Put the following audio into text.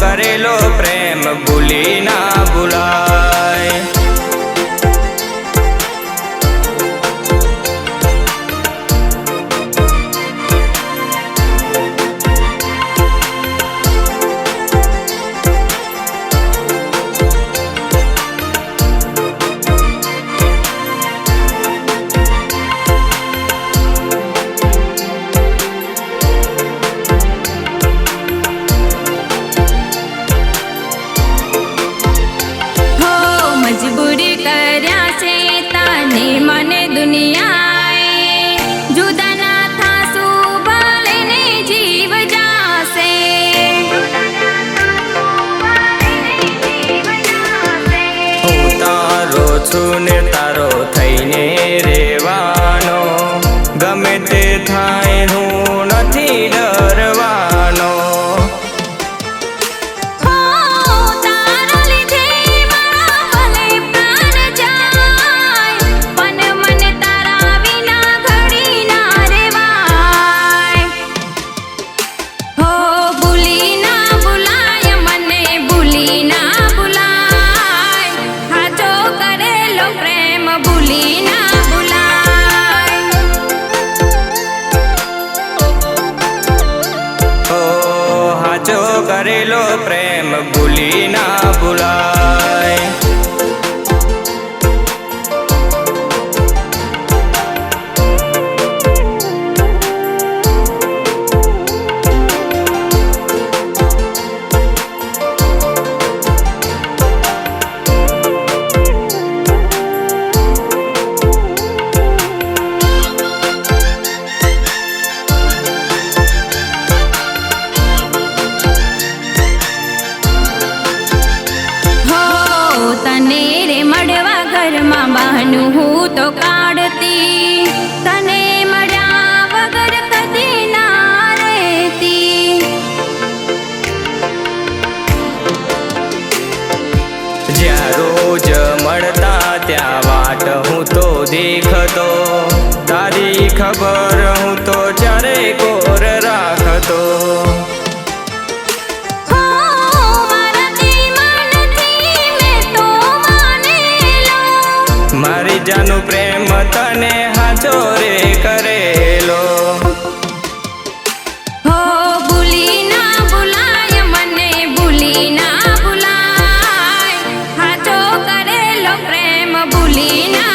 करेलो प्रेम भूली ना भुलाय। मजबूरी कर्या से ताने मने दुनियाए जुदा ना था सुबाले ने जीव जासे। हूँ तारो छू ने तारो थईने रेवानो गमे ते थाय हूँ नथी डरवानो। हाचो करेलो प्रेम भूली ना भुलाय। तने रे मड़वा घर मां बहनु हूँ तो काढ़ती तने मड़ा वगर कदी ना रहती। ज्या रोज मळता त्या वाट हूँ तो देखतो तारी खबर हूँ तो चारे कोर राखतो। मारी जानू प्रेम तने हाचो रे करेलो। हो भूली ना भुलाय मने भूली ना भुलाय हाचो करेलो प्रेम भूली ना